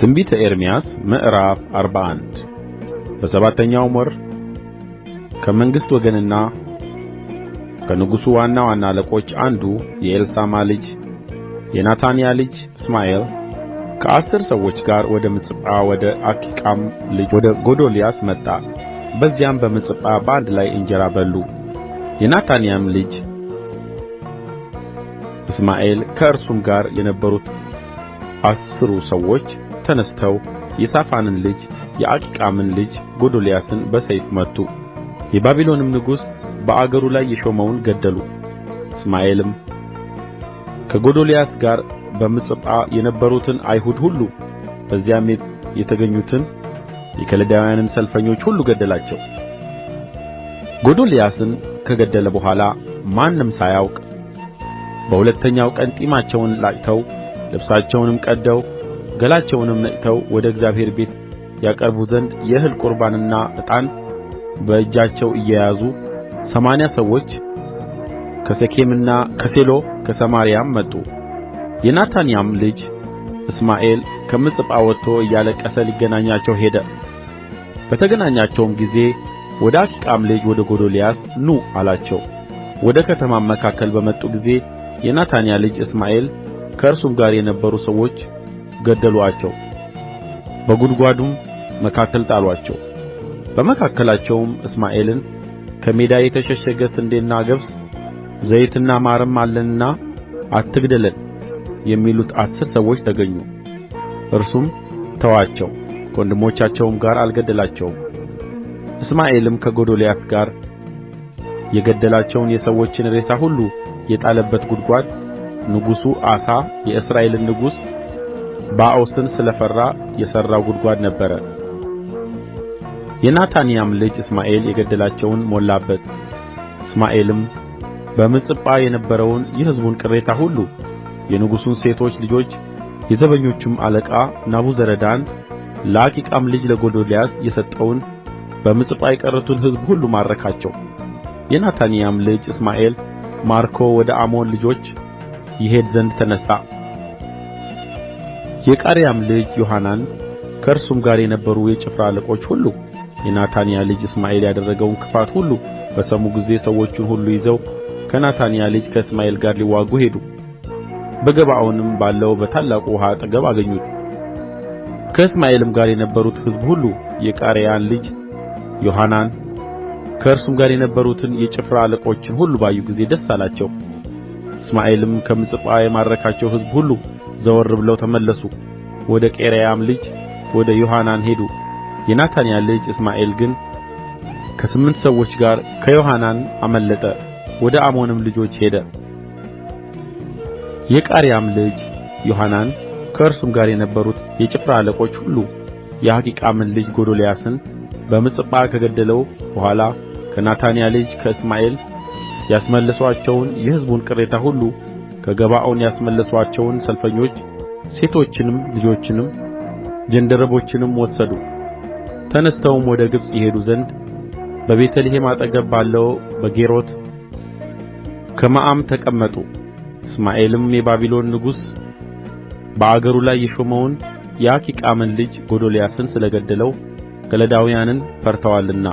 ትንቢተ ኤርምያስ ምዕራፍ 41 በሰባተኛውም ወር ከመንግሥት ወገንና ከንጉሡ ዋና ዋና አለቆች አንዱ የኤልሳማ ልጅ የናታንያ ልጅ እስማኤል ከ10 ሰዎች ጋር ወደ ምጽጳ ወደ አኪቃም ልጅ ወደ ጎዶልያስ መጣ። በዚያም በምጽጳ በአንድ ላይ እንጀራ በሉ። የናታንያም ልጅ እስማኤል ከእርሱም ጋር የነበሩት 10 ሰዎች ተነሥተው የሳፋንን ልጅ የአኪቃምን ልጅ ጎዶልያስን በሰይፍ መቱ። የባቢሎንም ንጉሥ በአገሩ ላይ የሾመውን ገደሉ። እስማኤልም ከጎዶልያስ ጋር በምጽጳ የነበሩትን አይሁድ ሁሉ በዚያም የተገኙትን የከለዳውያንን ሰልፈኞች ሁሉ ገደላቸው። ጎዶልያስን ከገደለ በኋላ ማንም ሳያውቅ በሁለተኛው ቀን ጢማቸውን ላጭተው ልብሳቸውንም ቀድደው ገላቸውንም ነጭተው ወደ እግዚአብሔር ቤት ያቀርቡ ዘንድ የእህል ቍርባንና ዕጣን በእጃቸው እየያዙ 80 ሰዎች ከሴኬምና ከሴሎ ከሰማርያም መጡ። የናታንያም ልጅ እስማኤል ከምጽጳ ወጥቶ እያለቀሰ ሊገናኛቸው ሄደ። በተገናኛቸውም ጊዜ ወደ አኪቃም ልጅ ወደ ጎዶልያስ ኑ አላቸው። ወደ ከተማም መካከል በመጡ ጊዜ የናታንያ ልጅ እስማኤል ከእርሱም ጋር የነበሩ ሰዎች ገደሉአቸው፣ በጕድጓዱም መካከል ጣሉአቸው። በመካከላቸውም እስማኤልን ከሜዳ የተሸሸገ ስንዴና ገብስ ዘይትና ማርም አለንና አትግደለን የሚሉት 10 ሰዎች ተገኙ። እርሱም ተዋቸው፣ ከወንድሞቻቸውም ጋር አልገደላቸውም። እስማኤልም ከጎዶልያስ ጋር የገደላቸውን የሰዎችን ሬሳ ሁሉ የጣለበት ጕድጓድ ንጉሡ አሳ የእስራኤልን ንጉሥ ባኦስን ስለ ፈራ የሠራው ጕድጓድ ነበረ። የናታንያም ልጅ እስማኤል የገደላቸውን ሞላበት። እስማኤልም በምጽጳ የነበረውን የሕዝቡን ቅሬታ ሁሉ የንጉሡን ሴቶች ልጆች የዘበኞቹም አለቃ ናቡዘረዳን ለአኪቃም ልጅ ለጎዶልያስ የሰጠውን በምጽጳ የቀሩትን ሕዝብ ሁሉ ማረካቸው። የናታንያም ልጅ እስማኤል ማርኮ ወደ አሞን ልጆች ይሄድ ዘንድ ተነሣ። የቃሬያም ልጅ ዮሐናን ከእርሱም ጋር የነበሩ የጭፍራ አለቆች ሁሉ የናታንያ ልጅ እስማኤል ያደረገውን ክፋት ሁሉ በሰሙ ጊዜ ሰዎቹን ሁሉ ይዘው ከናታንያ ልጅ ከእስማኤል ጋር ሊዋጉ ሄዱ። በገባዖንም ባለው በታላቁ ውኃ አጠገብ አገኙት። ከእስማኤልም ጋር የነበሩት ሕዝብ ሁሉ የቃሬያን ልጅ ዮሐናን ከእርሱም ጋር የነበሩትን የጭፍራ አለቆችን ሁሉ ባዩ ጊዜ ደስ አላቸው። እስማኤልም ከምጽጳ የማረካቸው ሕዝብ ሁሉ ዘወር ብለው ተመለሱ፣ ወደ ቃሬያም ልጅ ወደ ዮሐናን ሄዱ። የናታንያ ልጅ እስማኤል ግን ከ8 ሰዎች ጋር ከዮሐናን አመለጠ፣ ወደ አሞንም ልጆች ሄደ። የቃሬያም ልጅ ዮሐናን ከእርሱም ጋር የነበሩት የጭፍራ አለቆች ሁሉ የአኪቃምን ልጅ ጎዶልያስን በምጽጳ ከገደለው በኋላ ከናታንያ ልጅ ከእስማኤል ያስመለሱአቸውን የሕዝቡን ቅሬታ ሁሉ ከገባዖን ያስመለሱአቸውን ሰልፈኞች ሴቶችንም ልጆችንም ጃንደረቦችንም ወሰዱ። ተነሥተውም ወደ ግብጽ ይሄዱ ዘንድ በቤተ ልሔም አጠገብ ባለው በጌሮት ከመዓም ተቀመጡ። እስማኤልም የባቢሎን ንጉሥ በአገሩ ላይ የሾመውን የአኪቃምን ልጅ ጎዶልያስን ስለ ገደለው ከለዳውያንን ፈርተዋልና